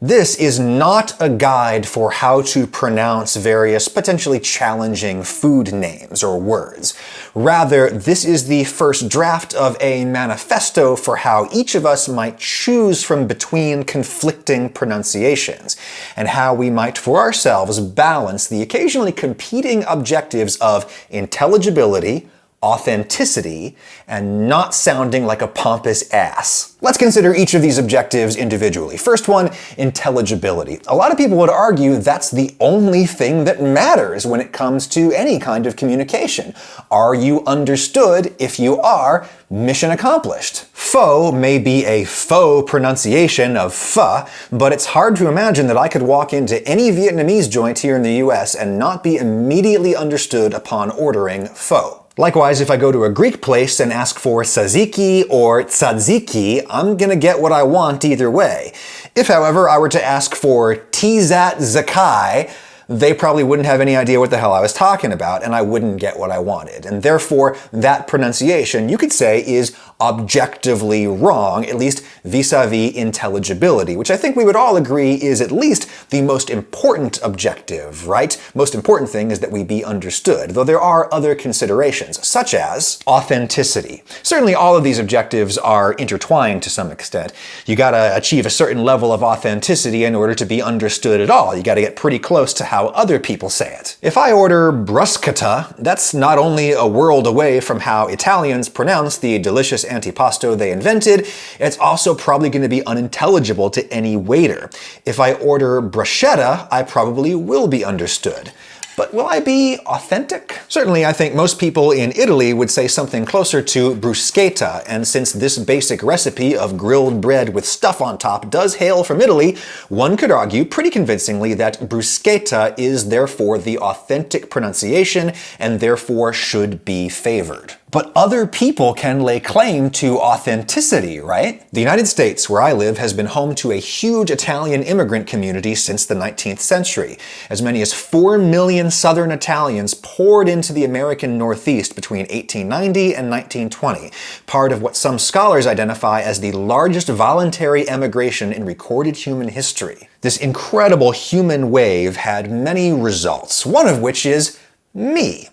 This is not a guide for how to pronounce various potentially challenging food names or words. Rather, this is the first draft of a manifesto for how each of us might choose from between conflicting pronunciations, and how we might for ourselves balance the occasionally competing objectives of intelligibility, authenticity, and not sounding like a pompous ass. Let's consider each of these objectives individually. First one, intelligibility. A lot of people would argue that's the only thing that matters when it comes to any kind of communication. Are you understood? If you are, mission accomplished. Pho may be a faux pronunciation of pho, but it's hard to imagine that I could walk into any Vietnamese joint here in the US and not be immediately understood upon ordering pho. Likewise, if I go to a Greek place and ask for tzatziki or tzatziki, I'm gonna get what I want either way. If, however, I were to ask for tizat zakai, they probably wouldn't have any idea what the hell I was talking about, and I wouldn't get what I wanted. And therefore, that pronunciation, you could say, is objectively wrong, at least vis-a-vis intelligibility, which I think we would all agree is at least the most important objective, right? Most important thing is that we be understood, though there are other considerations, such as authenticity. Certainly all of these objectives are intertwined to some extent. You gotta achieve a certain level of authenticity in order to be understood at all. You gotta get pretty close to how other people say it. If I order bruschetta, that's not only a world away from how Italians pronounce the delicious antipasto they invented, it's also probably going to be unintelligible to any waiter. If I order bruschetta, I probably will be understood. But will I be authentic? Certainly, I think most people in Italy would say something closer to bruschetta, and since this basic recipe of grilled bread with stuff on top does hail from Italy, one could argue pretty convincingly that bruschetta is therefore the authentic pronunciation and therefore should be favored. But other people can lay claim to authenticity, right? The United States, where I live, has been home to a huge Italian immigrant community since the 19th century. As many as 4 million Southern Italians poured into the American Northeast between 1890 and 1920, part of what some scholars identify as the largest voluntary emigration in recorded human history. This incredible human wave had many results, one of which is me.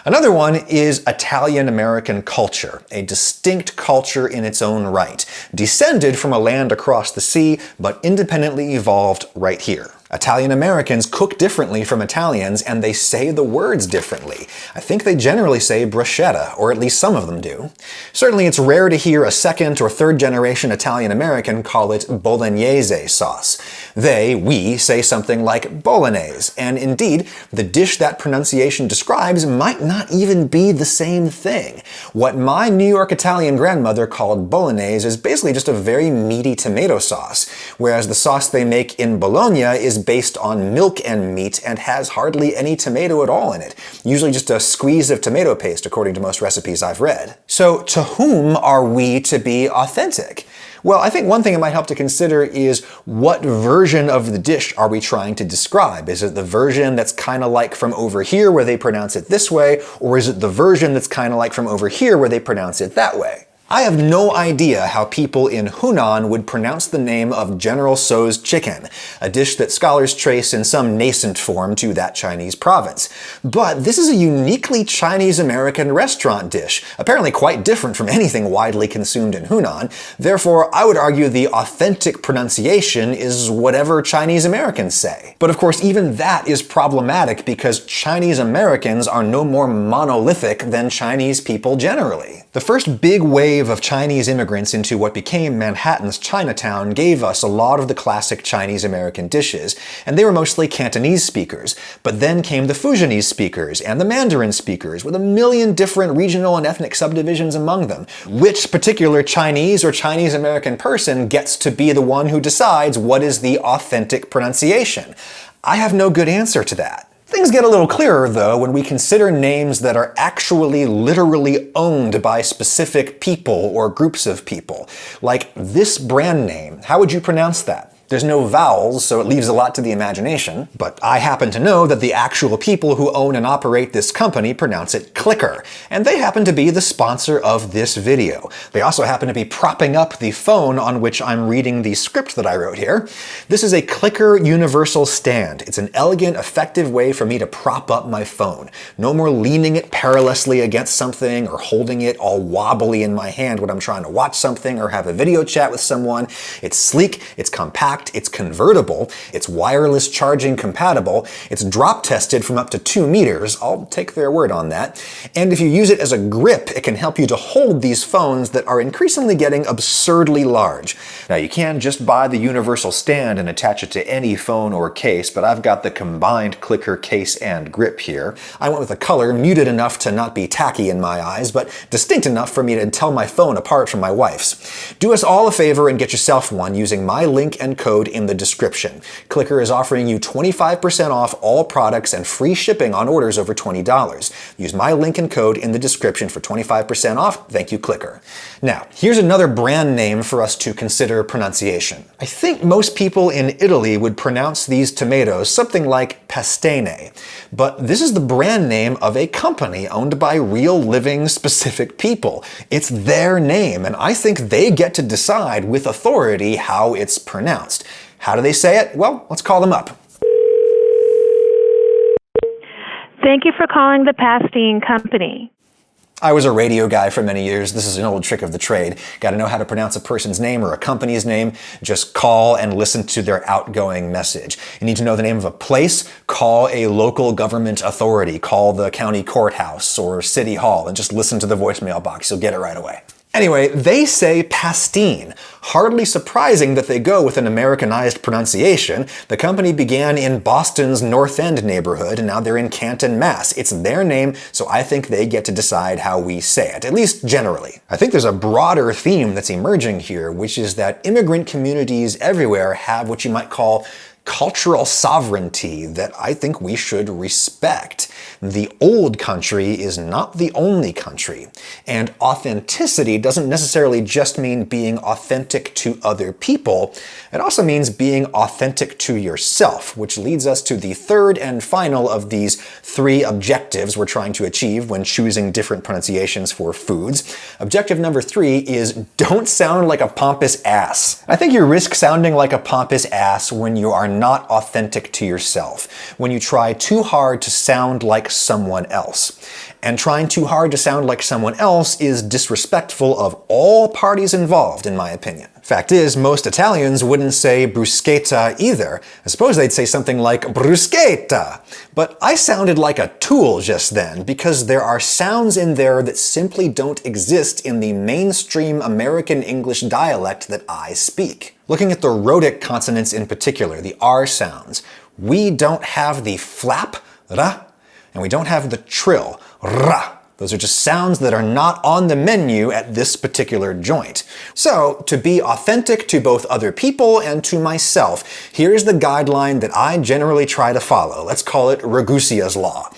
Another one is Italian-American culture, a distinct culture in its own right, descended from a land across the sea, but independently evolved right here. Italian-Americans cook differently from Italians, and they say the words differently. I think they generally say bruschetta, or at least some of them do. Certainly it's rare to hear a second or third generation Italian-American call it bolognese sauce. We say something like bolognese, and indeed, the dish that pronunciation describes might not even be the same thing. What my New York Italian grandmother called bolognese is basically just a very meaty tomato sauce, whereas the sauce they make in Bologna is based on milk and meat and has hardly any tomato at all in it. Usually just a squeeze of tomato paste, according to most recipes I've read. So to whom are we to be authentic? Well, I think one thing it might help to consider is what version of the dish are we trying to describe? Is it the version that's kind of like from over here where they pronounce it this way, or is it the version that's kind of like from over here where they pronounce it that way? I have no idea how people in Hunan would pronounce the name of General Tso's chicken, a dish that scholars trace in some nascent form to that Chinese province. But this is a uniquely Chinese-American restaurant dish, apparently quite different from anything widely consumed in Hunan. Therefore, I would argue the authentic pronunciation is whatever Chinese-Americans say. But of course, even that is problematic because Chinese-Americans are no more monolithic than Chinese people generally. The first big wave of Chinese immigrants into what became Manhattan's Chinatown gave us a lot of the classic Chinese-American dishes, and they were mostly Cantonese speakers. But then came the Fujianese speakers and the Mandarin speakers, with a million different regional and ethnic subdivisions among them. Which particular Chinese or Chinese-American person gets to be the one who decides what is the authentic pronunciation? I have no good answer to that. Things get a little clearer, though, when we consider names that are actually literally owned by specific people or groups of people. Like this brand name. How would you pronounce that? There's no vowels, so it leaves a lot to the imagination. But I happen to know that the actual people who own and operate this company pronounce it Clicker, and they happen to be the sponsor of this video. They also happen to be propping up the phone on which I'm reading the script that I wrote here. This is a Clicker universal stand. It's an elegant, effective way for me to prop up my phone. No more leaning it perilously against something or holding it all wobbly in my hand when I'm trying to watch something or have a video chat with someone. It's sleek, it's compact, it's convertible, it's wireless charging compatible, it's drop tested from up to 2 meters, I'll take their word on that, and if you use it as a grip, it can help you to hold these phones that are increasingly getting absurdly large. Now you can just buy the universal stand and attach it to any phone or case, but I've got the combined Clicker case and grip here. I went with a color muted enough to not be tacky in my eyes, but distinct enough for me to tell my phone apart from my wife's. Do us all a favor and get yourself one using my link and code in the description. Clicker is offering you 25% off all products and free shipping on orders over $20. Use my link and code in the description for 25% off. Thank you, Clicker. Now, here's another brand name for us to consider pronunciation. I think most people in Italy would pronounce these tomatoes something like pastene, but this is the brand name of a company owned by real living specific people. It's their name, and I think they get to decide with authority how it's pronounced. How do they say it? Well, let's call them up. Thank you for calling the Pastene Company. I was a radio guy for many years. This is an old trick of the trade. Got to know how to pronounce a person's name or a company's name. Just call and listen to their outgoing message. You need to know the name of a place? Call a local government authority. Call the county courthouse or city hall and just listen to the voicemail box. You'll get it right away. Anyway, they say pastine. Hardly surprising that they go with an Americanized pronunciation. The company began in Boston's North End neighborhood, and now they're in Canton, Mass. It's their name, so I think they get to decide how we say it, at least generally. I think there's a broader theme that's emerging here, which is that immigrant communities everywhere have what you might call cultural sovereignty that I think we should respect. The old country is not the only country, and authenticity doesn't necessarily just mean being authentic to other people. It also means being authentic to yourself, which leads us to the third and final of these 3 objectives we're trying to achieve when choosing different pronunciations for foods. Objective number 3 is don't sound like a pompous ass. I think you risk sounding like a pompous ass when you are not authentic to yourself, when you try too hard to sound like someone else. And trying too hard to sound like someone else is disrespectful of all parties involved, in my opinion. Fact is, most Italians wouldn't say bruschetta either. I suppose they'd say something like bruschetta. But I sounded like a tool just then, because there are sounds in there that simply don't exist in the mainstream American English dialect that I speak. Looking at the rhotic consonants in particular, the R sounds, we don't have the flap, ra, and we don't have the trill, ra. Those are just sounds that are not on the menu at this particular joint. So, to be authentic to both other people and to myself, here's the guideline that I generally try to follow. Let's call it Ragusia's Law.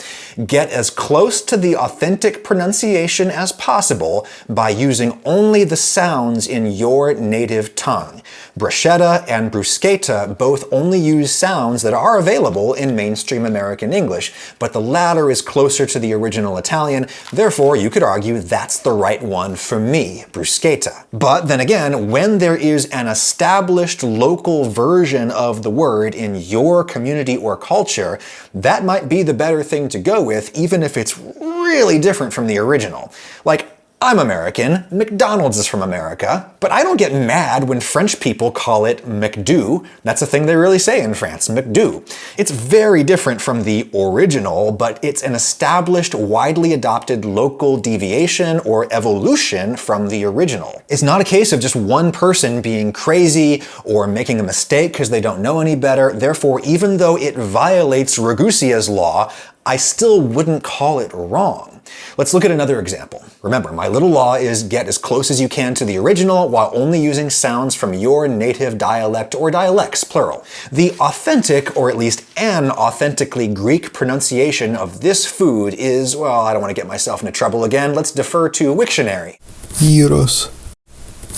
Get as close to the authentic pronunciation as possible by using only the sounds in your native tongue. Bruschetta and bruschetta both only use sounds that are available in mainstream American English, but the latter is closer to the original Italian, therefore you could argue that's the right one for me, bruschetta. But then again, when there is an established local version of the word in your community or culture, that might be the better thing to go with, even if it's really different from the original. Like, I'm American, McDonald's is from America, but I don't get mad when French people call it McDo. That's a thing they really say in France, McDo. It's very different from the original, but it's an established, widely adopted local deviation or evolution from the original. It's not a case of just one person being crazy or making a mistake because they don't know any better. Therefore, even though it violates Ragusia's law, I still wouldn't call it wrong. Let's look at another example. Remember, my little law is get as close as you can to the original while only using sounds from your native dialect or dialects, plural. The authentic, or at least an authentically Greek pronunciation of this food is, well, I don't want to get myself into trouble again. Let's defer to Wiktionary. Gyros.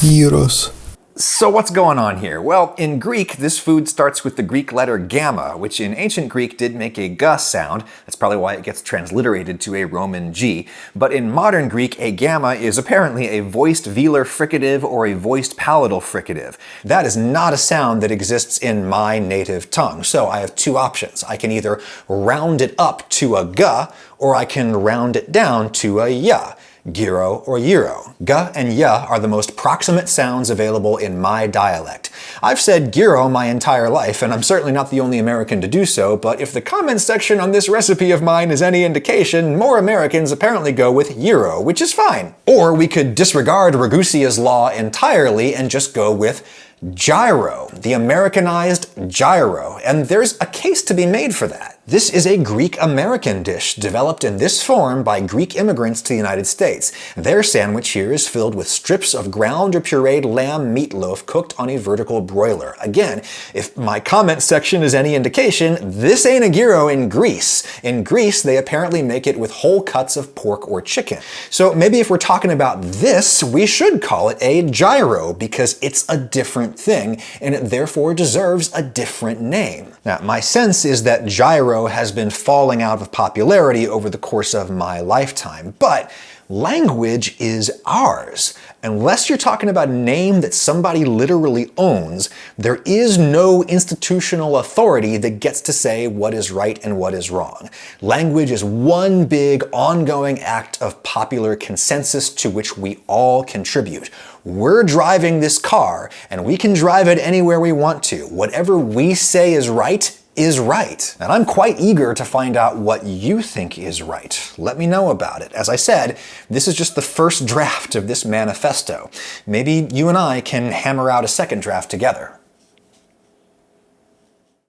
Gyros. So what's going on here? Well, in Greek, this food starts with the Greek letter gamma, which in ancient Greek did make a g sound. That's probably why it gets transliterated to a Roman G. But in modern Greek, a gamma is apparently a voiced velar fricative or a voiced palatal fricative. That is not a sound that exists in my native tongue. So I have two options. I can either round it up to a g, or I can round it down to a y. Gyro or gyro. G and y are the most proximate sounds available in my dialect. I've said gyro my entire life, and I'm certainly not the only American to do so, but if the comments section on this recipe of mine is any indication, more Americans apparently go with gyro, which is fine. Or we could disregard Ragusia's law entirely and just go with gyro, the Americanized gyro, and there's a case to be made for that. This is a Greek-American dish developed in this form by Greek immigrants to the United States. Their sandwich here is filled with strips of ground or pureed lamb meatloaf cooked on a vertical broiler. Again, if my comment section is any indication, this ain't a gyro in Greece. In Greece, they apparently make it with whole cuts of pork or chicken. So maybe if we're talking about this, we should call it a gyro because it's a different thing and it therefore deserves a different name. Now, my sense is that gyro has been falling out of popularity over the course of my lifetime, but language is ours. Unless you're talking about a name that somebody literally owns, there is no institutional authority that gets to say what is right and what is wrong. Language is one big ongoing act of popular consensus to which we all contribute. We're driving this car, and we can drive it anywhere we want to. Whatever we say is right, and I'm quite eager to find out what you think is right. Let me know about it. As I said, this is just the first draft of this manifesto. Maybe you and I can hammer out a second draft together.